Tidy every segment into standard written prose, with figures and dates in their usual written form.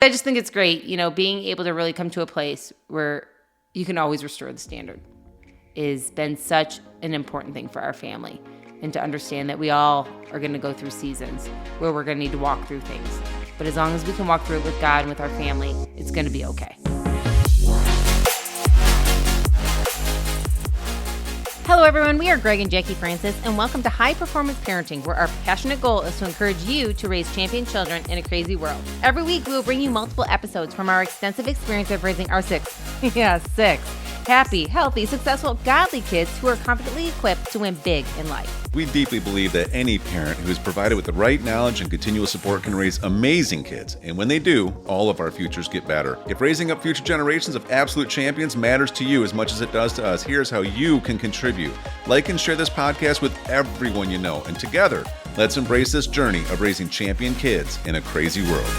I just think it's great, being able to really come to a place where you can always restore the standard has been such an important thing for our family. And to understand that we all are going to go through seasons where we're going to need to walk through things. But as long as we can walk through it with God and with our family, it's going to be okay. Hello, everyone. We are Greg and Jacquie Francis, and welcome to High Performance Parenting, where our passionate goal is to encourage you to raise champion children in a crazy world. Every week, we will bring you multiple episodes from our extensive experience of raising our six happy, healthy, successful, godly kids who are confidently equipped to win big in life. We deeply believe that any parent who is provided with the right knowledge and continual support can raise amazing kids. And when they do, all of our futures get better. If raising up future generations of absolute champions matters to you as much as it does to us, here's how you can contribute. Like and share this podcast with everyone you know. And together, let's embrace this journey of raising champion kids in a crazy world.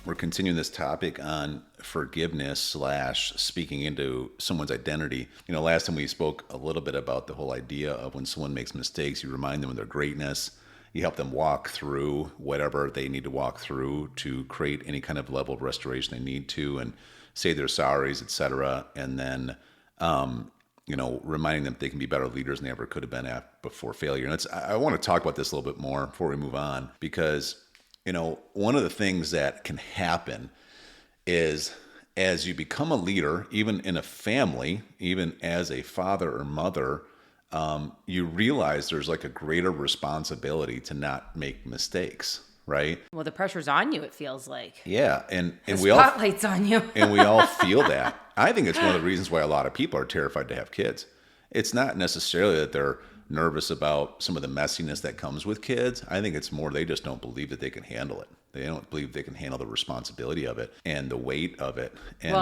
We're continuing this topic on forgiveness / speaking into someone's identity. Last time we spoke a little bit about the whole idea of when someone makes mistakes, you remind them of their greatness. You help them walk through whatever they need to walk through to create any kind of level of restoration they need to and say their sorries, etc. And then, reminding them they can be better leaders than they ever could have been at before failure. And I want to talk about this a little bit more before we move on, because one of the things that can happen is as you become a leader, even in a family, even as a father or mother, you realize there's like a greater responsibility to not make mistakes, right? Well, the pressure's on you, it feels like. Yeah, and the we all spotlight's on you. And we all feel that. I think it's one of the reasons why a lot of people are terrified to have kids. It's not necessarily that they're nervous about some of the messiness that comes with kids. I think it's more they just don't believe that they can handle it. They don't believe they can handle the responsibility of it and the weight of it. And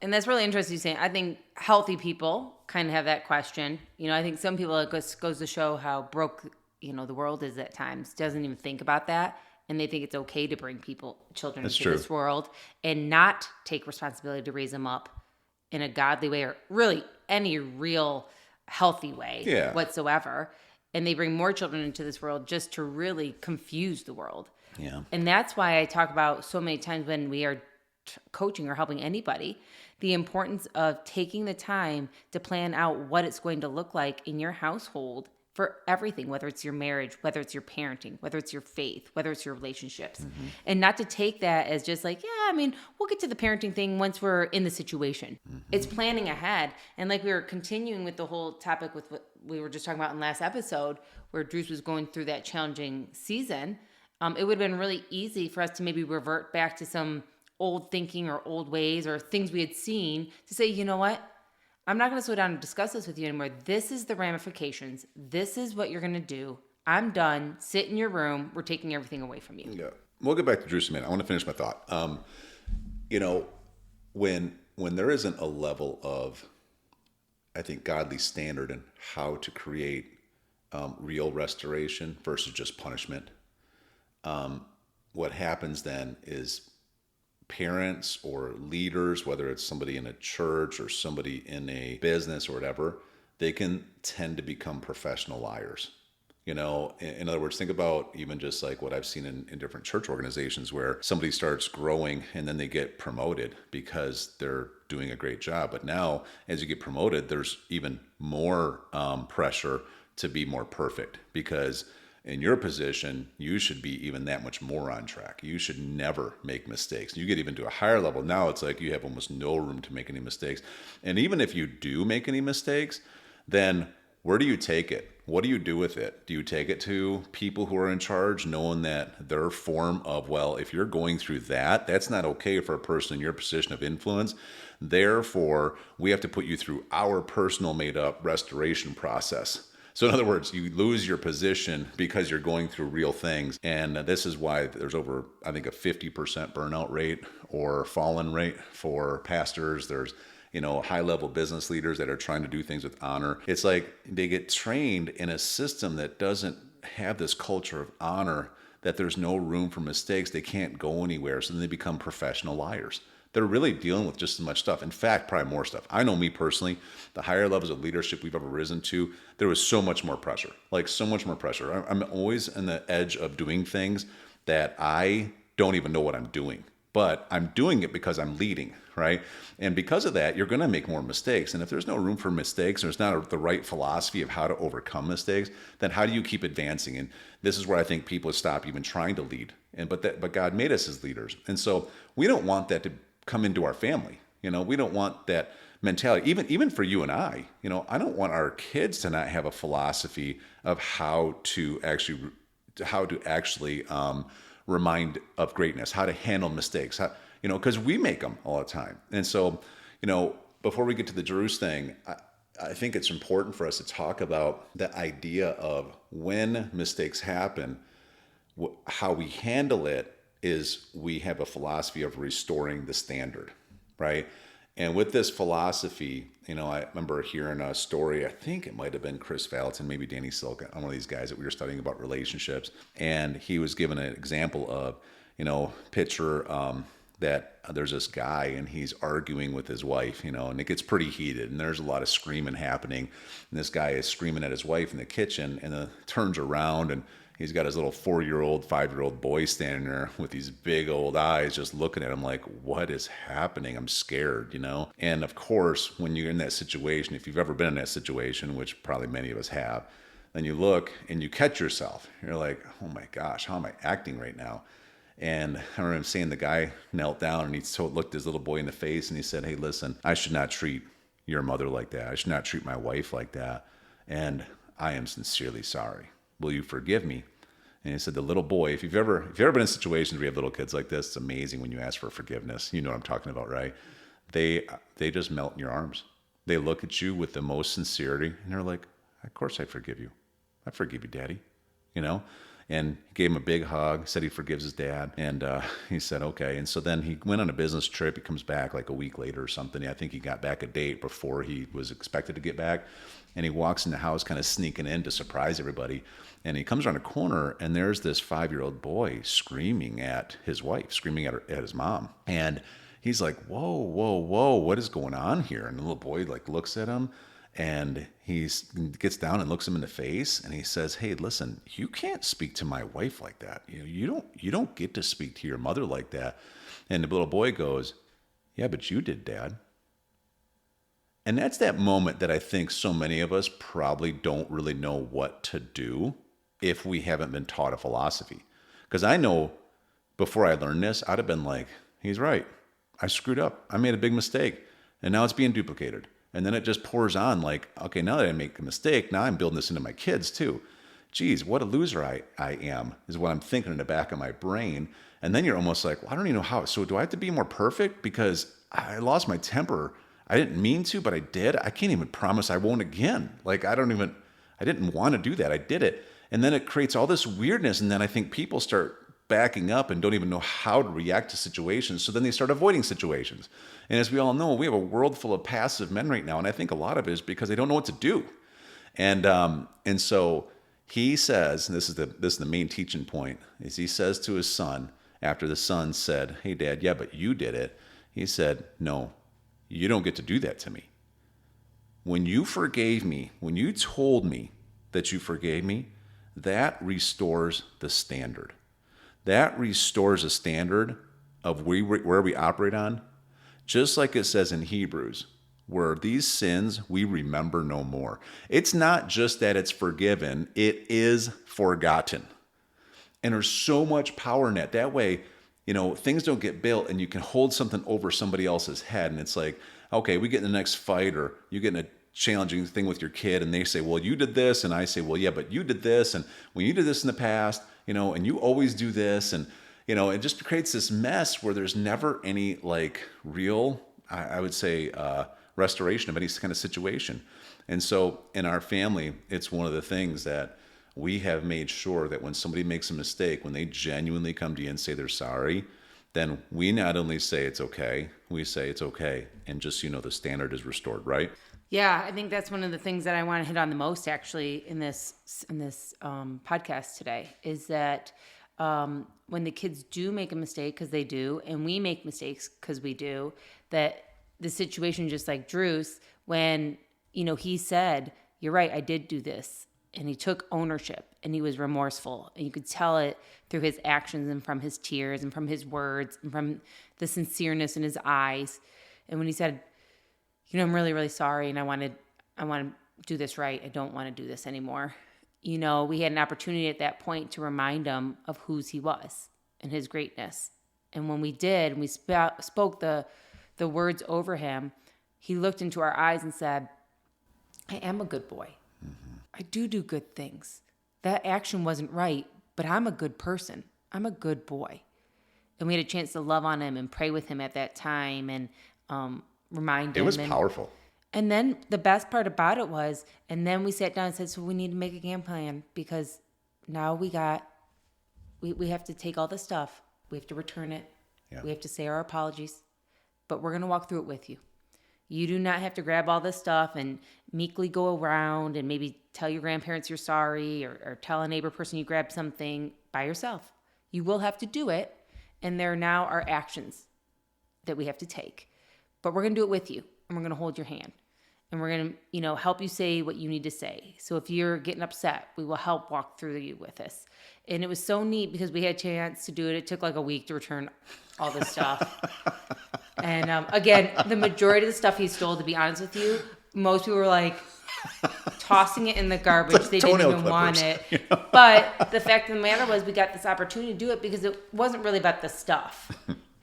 and that's really interesting you saying. I think healthy people kind of have that question. I think some people, it goes to show how broke, the world is at times, doesn't even think about that. And they think it's okay to bring children into this world and not take responsibility to raise them up in a godly way or really any real healthy way whatsoever. And they bring more children into this world just to really confuse the world. Yeah. And that's why I talk about so many times when we are coaching or helping anybody, the importance of taking the time to plan out what it's going to look like in your household for everything, whether it's your marriage, whether it's your parenting, whether it's your faith, whether it's your relationships. Mm-hmm. And not to take that as just like, we'll get to the parenting thing once we're in the situation. Mm-hmm. It's planning ahead. And like we were continuing with the whole topic with what we were just talking about in the last episode, where Drews was going through that challenging season, it would have been really easy for us to maybe revert back to some old thinking or old ways or things we had seen to say, you know what? I'm not going to slow down and discuss this with you anymore. This is the ramifications. This is what you're going to do. I'm done. Sit in your room. We're taking everything away from you. Yeah. We'll get back to Drew in a minute. I want to finish my thought. When there isn't a level of, I think, godly standard in how to create real restoration versus just punishment, what happens then is parents or leaders, whether it's somebody in a church or somebody in a business or whatever, they can tend to become professional liars. In other words, think about even just like what I've seen in different church organizations where somebody starts growing and then they get promoted because they're doing a great job. But now as you get promoted, there's even more pressure to be more perfect, because in your position, you should be even that much more on track. You should never make mistakes. You get even to a higher level. Now it's like you have almost no room to make any mistakes. And even if you do make any mistakes, then where do you take it? What do you do with it? Do you take it to people who are in charge, knowing that their form of, if you're going through that, that's not okay for a person in your position of influence. Therefore, we have to put you through our personal made up restoration process. So in other words, you lose your position because you're going through real things. And this is why there's over, I think, a 50% burnout rate or fallen rate for pastors. There's, high-level business leaders that are trying to do things with honor. It's like they get trained in a system that doesn't have this culture of honor, that there's no room for mistakes. They can't go anywhere. So then they become professional liars. they're really dealing with just as much stuff. In fact, probably more stuff. I know me personally, the higher levels of leadership we've ever risen to, there was so much more pressure, like so much more pressure. I'm always on the edge of doing things that I don't even know what I'm doing, but I'm doing it because I'm leading, right? And because of that, you're going to make more mistakes. And if there's no room for mistakes, there's not the right philosophy of how to overcome mistakes, then how do you keep advancing? And this is where I think people stop even trying to lead. But God made us as leaders. And so we don't want that to come into our family. We don't want that mentality, even for you and I. I don't want our kids to not have a philosophy of how to actually remind of greatness, how to handle mistakes, because we make them all the time. And so, before we get to the Jerusalem thing, I think it's important for us to talk about the idea of when mistakes happen, how we handle it is we have a philosophy of restoring the standard, right? And with this philosophy, I remember hearing a story, I think it might have been Chris Valentin, maybe Danny Silk, one of these guys that we were studying about relationships. And he was given an example of, picture that there's this guy and he's arguing with his wife, and it gets pretty heated and there's a lot of screaming happening. And this guy is screaming at his wife in the kitchen and then turns around and he's got his little 4-year-old, 5-year-old boy standing there with these big old eyes just looking at him like, what is happening? I'm scared, And of course, when you're in that situation, if you've ever been in that situation, which probably many of us have, then you look and you catch yourself. You're like, oh my gosh, how am I acting right now? And I remember him saying the guy knelt down and he looked his little boy in the face and he said, hey, listen, I should not treat your mother like that. I should not treat my wife like that. And I am sincerely sorry. Will you forgive me? And he said, the little boy, if you've ever been in situations where you have little kids like this, it's amazing when you ask for forgiveness. You know what I'm talking about, right? They just melt in your arms. They look at you with the most sincerity and they're like, of course I forgive you. I forgive you, Daddy. And he gave him a big hug, said he forgives his dad. And he said, okay. And so then he went on a business trip. He comes back like a week later or something. I think he got back a date before he was expected to get back. And he walks in the house kind of sneaking in to surprise everybody. And he comes around a corner and there's this 5-year-old boy screaming at his wife, screaming at his mom. And he's like, whoa, whoa, whoa, what is going on here? And the little boy looks at him. And he gets down and looks him in the face and he says, hey, listen, you can't speak to my wife like that. You don't get to speak to your mother like that. And the little boy goes, yeah, but you did, Dad. And that's that moment that I think so many of us probably don't really know what to do if we haven't been taught a philosophy. Because I know before I learned this, I'd have been like, he's right. I screwed up. I made a big mistake. And now it's being duplicated. And then it just pours on like, okay, now that I make a mistake, now I'm building this into my kids too. Geez, what a loser I am, is what I'm thinking in the back of my brain. And then you're almost like, well, I don't even know how. So do I have to be more perfect because I lost my temper? I didn't mean to, but I did. I can't even promise I won't again. Like, I didn't want to do that. I did it. And then it creates all this weirdness. And then I think people start backing up and don't even know how to react to situations. So then they start avoiding situations. And as we all know, we have a world full of passive men right now. And I think a lot of it is because they don't know what to do. And so he says, and this is the main teaching point, is he says to his son, after the son said, hey, Dad, yeah, but you did it. He said, no, you don't get to do that to me. When you forgave me, when you told me that you forgave me, that restores the standard. That restores a standard of where we operate on, just like it says in Hebrews, where these sins we remember no more. It's not just that it's forgiven, it is forgotten. And there's so much power in that. That way, things don't get built and you can hold something over somebody else's head. And it's like, okay, we get in the next fight or you get in a challenging thing with your kid and they say, well, you did this. And I say, well, yeah, but you did this. And when you did this in the past, and you always do this. And, it just creates this mess where there's never any real, I would say, restoration of any kind of situation. And so in our family, it's one of the things that we have made sure that when somebody makes a mistake, when they genuinely come to you and say they're sorry, then we not only say it's okay, we say it's okay. And just, the standard is restored, right? Yeah, I think that's one of the things that I want to hit on the most actually in this podcast today is that when the kids do make a mistake, because they do, and we make mistakes because we do, that the situation, just like Drew's, when, he said, you're right, I did do this. And he took ownership and he was remorseful. And you could tell it through his actions and from his tears and from his words and from the sincereness in his eyes. And when he said, I'm really, really sorry, and I want to do this right. I don't want to do this anymore. We had an opportunity at that point to remind him of whose he was and his greatness. And when we did, and we spoke the words over him, he looked into our eyes and said, I am a good boy. Mm-hmm. I do good things. That action wasn't right, but I'm a good person. I'm a good boy. And we had a chance to love on him and pray with him at that time and remind him. It was powerful. And then the best part about it was, and then we sat down and said, so we need to make a game plan, because now we have to take all the stuff. We have to return it. Yeah. We have to say our apologies, but we're going to walk through it with you. You do not have to grab all this stuff and meekly go around and maybe tell your grandparents you're sorry, or tell a neighbor person you grabbed something by yourself. You will have to do it, and there now are actions that we have to take. But we're going to do it with you, and we're going to hold your hand. And we're going to, help you say what you need to say. So if you're getting upset, we will help walk through you with this. And it was so neat because we had a chance to do it. It took like a week to return all this stuff. And again, the majority of the stuff he stole, to be honest with you, most people were like tossing it in the garbage. Like they didn't even want it. But the fact of the matter was, we got this opportunity to do it because it wasn't really about the stuff.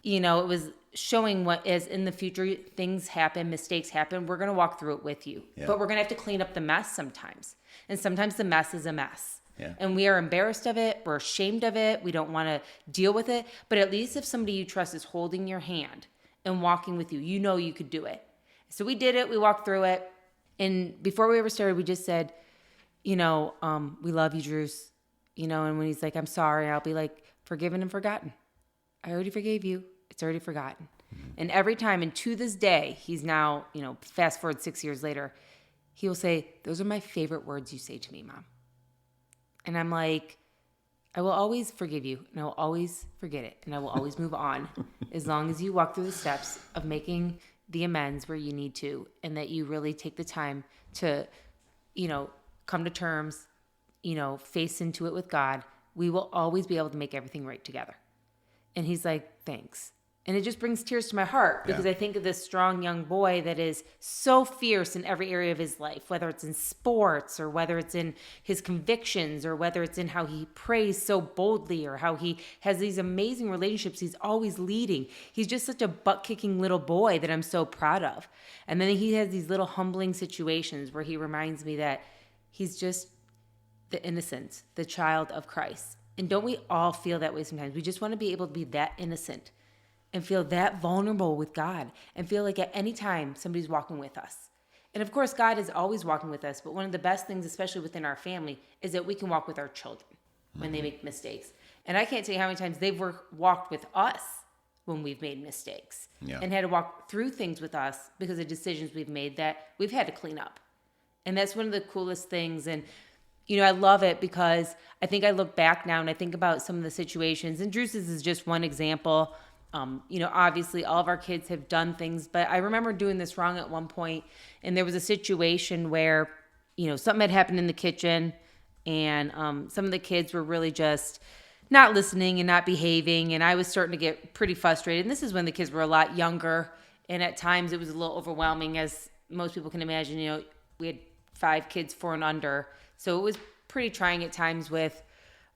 It was showing what is in the future. Things happen, mistakes happen. We're going to walk through it with you. Yeah. But we're going to have to clean up the mess sometimes. And sometimes the mess is a mess. Yeah. And we are embarrassed of it. We're ashamed of it. We don't want to deal with it. But at least if somebody you trust is holding your hand and walking with you, you could do it. So we did it. We walked through it. And before we ever started, we just said, we love you, Drews. And when he's like, I'm sorry, I'll be like, forgiven and forgotten. I already forgave you. It's already forgotten. Mm-hmm. And every time, and to this day, he's now, fast forward 6 years later, he will say, those are my favorite words you say to me, Mom. And I'm like, I will always forgive you, and I will always forget it, and I will always move on as long as you walk through the steps of making the amends where you need to, and that you really take the time to, come to terms, face into it with God. We will always be able to make everything right together. And he's like, thanks. And it just brings tears to my heart because I think of this strong young boy that is so fierce in every area of his life, whether it's in sports or whether it's in his convictions or whether it's in how he prays so boldly or how he has these amazing relationships. He's always leading. He's just such a butt-kicking little boy that I'm so proud of. And then he has these little humbling situations where he reminds me that he's just the innocent, the child of Christ. And don't we all feel that way sometimes? We just want to be able to be that innocent and feel that vulnerable with God and feel like at any time somebody's walking with us. And of course, God is always walking with us, but one of the best things, especially within our family, is that we can walk with our children when they make mistakes. And I can't tell you how many times they've walked with us when we've made mistakes and had to walk through things with us because of decisions we've made that we've had to clean up. And that's one of the coolest things. And I love it because I think I look back now and I think about some of the situations, and Drew's is just one example. Obviously all of our kids have done things, but I remember doing this wrong at one point, and there was a situation where, something had happened in the kitchen, and some of the kids were really just not listening and not behaving, and I was starting to get pretty frustrated. And this is when the kids were a lot younger, and at times it was a little overwhelming, as most people can imagine. We had 5 kids 4 and under, so it was pretty trying at times with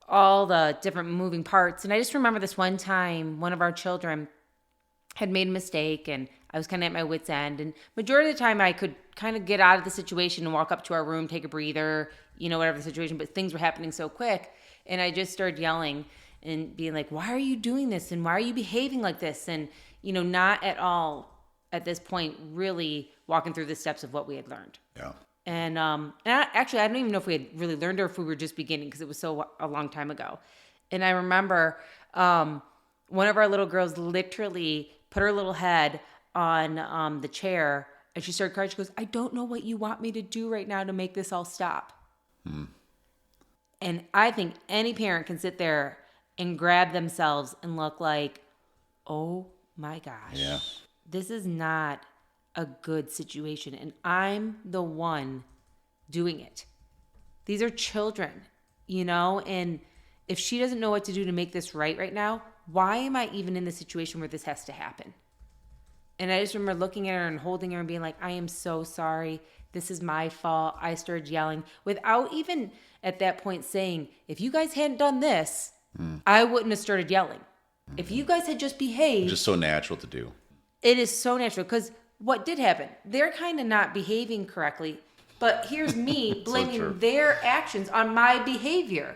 all the different moving parts. And I just remember this one time, one of our children had made a mistake, and I was kind of at my wit's end. And majority of the time I could kind of get out of the situation and walk up to our room, take a breather, whatever the situation, but things were happening so quick. And I just started yelling and being like, why are you doing this? And why are you behaving like this? And, not at all at this point really walking through the steps of what we had learned. Yeah. And I don't even know if we had really learned or if we were just beginning because it was so a long time ago. And I remember one of our little girls literally put her little head on the chair, and she started crying. She goes, I don't know what you want me to do right now to make this all stop. And I think any parent can sit there and grab themselves and look like, oh my gosh, Yeah. this is not a good situation. And I'm the one doing it. These are children, and if she doesn't know what to do to make this right now, why am I even in the situation where this has to happen? And I just remember looking at her and holding her and being like, I am so sorry. This is my fault. I started yelling without even at that point saying, if you guys hadn't done this, I wouldn't have started yelling. If you guys had just behaved. Just so natural to do. It is so natural because what did happen? They're kind of not behaving correctly, but here's me blaming their actions on my behavior.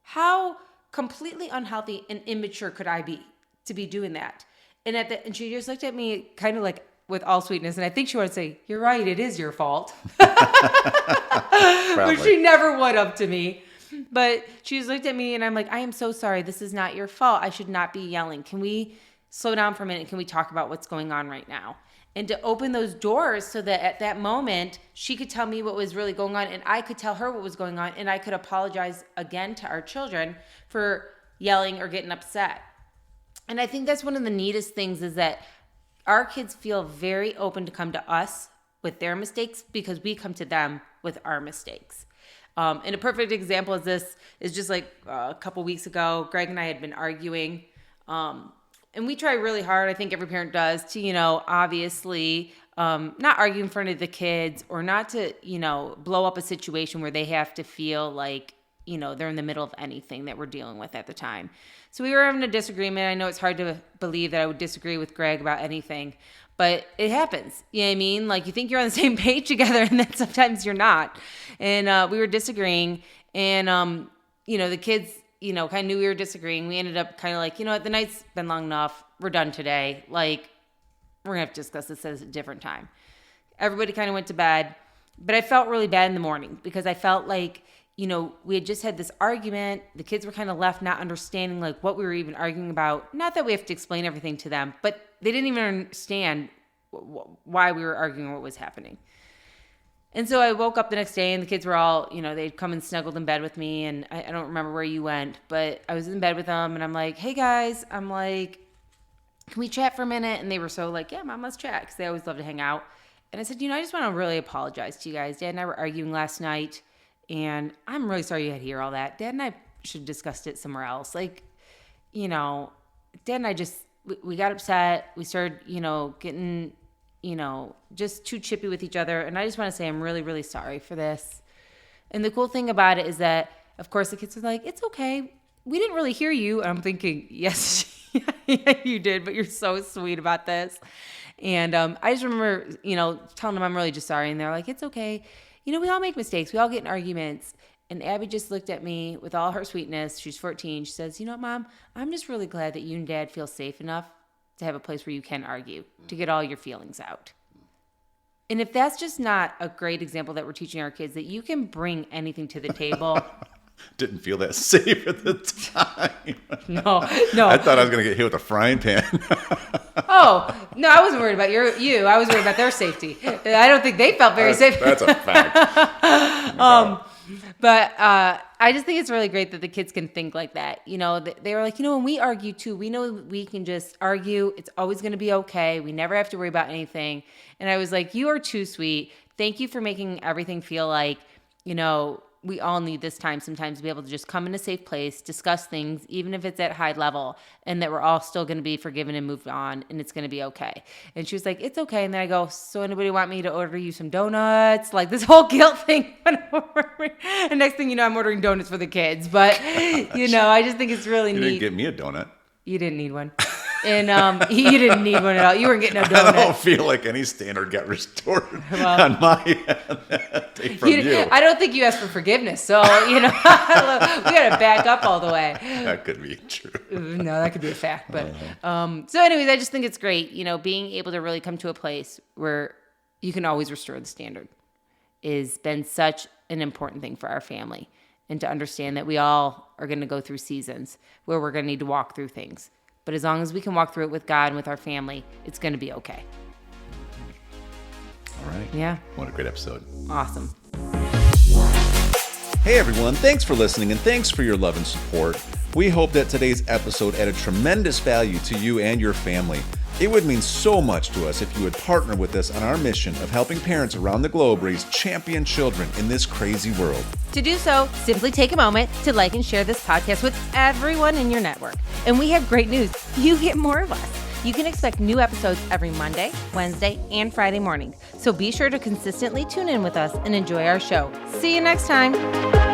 How completely unhealthy and immature could I be to be doing that? And she just looked at me kind of like with all sweetness. And I think she wanted to say, you're right, it is your fault. Which she never would have to me. But she just looked at me and I'm like, I am so sorry. This is not your fault. I should not be yelling. Can we slow down for a minute? Can we talk about what's going on right now? And to open those doors so that at that moment, she could tell me what was really going on and I could tell her what was going on and I could apologize again to our children for yelling or getting upset. And I think that's one of the neatest things is that our kids feel very open to come to us with their mistakes because we come to them with our mistakes. And a perfect example of this is just like a couple weeks ago, Greg and I had been arguing. And we try really hard, I think every parent does, to, obviously not argue in front of the kids or not to, blow up a situation where they have to feel like, they're in the middle of anything that we're dealing with at the time. So we were having a disagreement. I know it's hard to believe that I would disagree with Greg about anything, but it happens. You know what I mean? Like you think you're on the same page together and then sometimes you're not. And we were disagreeing and, the kids, kind of knew we were disagreeing. We ended up kind of like, what, the night's been long enough. We're done today. Like we're going to have to discuss this at a different time. Everybody kind of went to bed, but I felt really bad in the morning because I felt like, we had just had this argument. The kids were kind of left not understanding like what we were even arguing about. Not that we have to explain everything to them, but they didn't even understand why we were arguing or what was happening. And so I woke up the next day and the kids were all, they'd come and snuggled in bed with me. And I don't remember where you went, but I was in bed with them and I'm like, hey guys, I'm like, can we chat for a minute? And they were so like, yeah, Mom, let's chat. Because they always love to hang out. And I said, I just want to really apologize to you guys. Dad and I were arguing last night. And I'm really sorry you had to hear all that. Dad and I should have discussed it somewhere else. Like, Dad and I just, we got upset. We started, getting, just too chippy with each other. And I just want to say I'm really, really sorry for this. And the cool thing about it is that, of course, the kids are like, it's okay. We didn't really hear you. And I'm thinking, yes, yeah, you did, but you're so sweet about this. And I just remember, telling them I'm really just sorry. And they're like, it's okay. We all make mistakes. We all get in arguments. And Abby just looked at me with all her sweetness. She's 14. She says, you know what, Mom? I'm just really glad that you and Dad feel safe enough to have a place where you can argue, to get all your feelings out. And if that's just not a great example that we're teaching our kids, that you can bring anything to the table. Didn't feel that safe at the time. No. I thought I was going to get hit with a frying pan. Oh, no, I wasn't worried about you. I was worried about their safety. I don't think they felt very safe. That's a fact. But I just think it's really great that the kids can think like that. They were like, when we argue too, we know we can just argue. It's always going to be okay. We never have to worry about anything. And I was like, you are too sweet. Thank you for making everything feel like, we all need this time sometimes to be able to just come in a safe place, discuss things, even if it's at high level, and that we're all still going to be forgiven and moved on, and it's going to be okay. And she was like, it's okay. And then I go, so anybody want me to order you some donuts? Like this whole guilt thing went over me. And next thing you know, I'm ordering donuts for the kids. But, I just think it's really neat. You didn't get me a donut. You didn't need one. And you didn't need one at all. You weren't getting no donut. I don't feel like any standard got restored on my end from you. I don't think you asked for forgiveness. So, we got to back up all the way. That could be true. No, that could be a fact. But so anyways, I just think it's great, being able to really come to a place where you can always restore the standard has been such an important thing for our family. And to understand that we all are going to go through seasons where we're going to need to walk through things. But as long as we can walk through it with God and with our family, it's going to be okay. All right. Yeah. What a great episode. Awesome. Hey, everyone. Thanks for listening, and thanks for your love and support. We hope that today's episode added tremendous value to you and your family. It would mean so much to us if you would partner with us on our mission of helping parents around the globe raise champion children in this crazy world. To do so, simply take a moment to like and share this podcast with everyone in your network. And we have great news. You get more of us. You can expect new episodes every Monday, Wednesday, and Friday morning. So be sure to consistently tune in with us and enjoy our show. See you next time.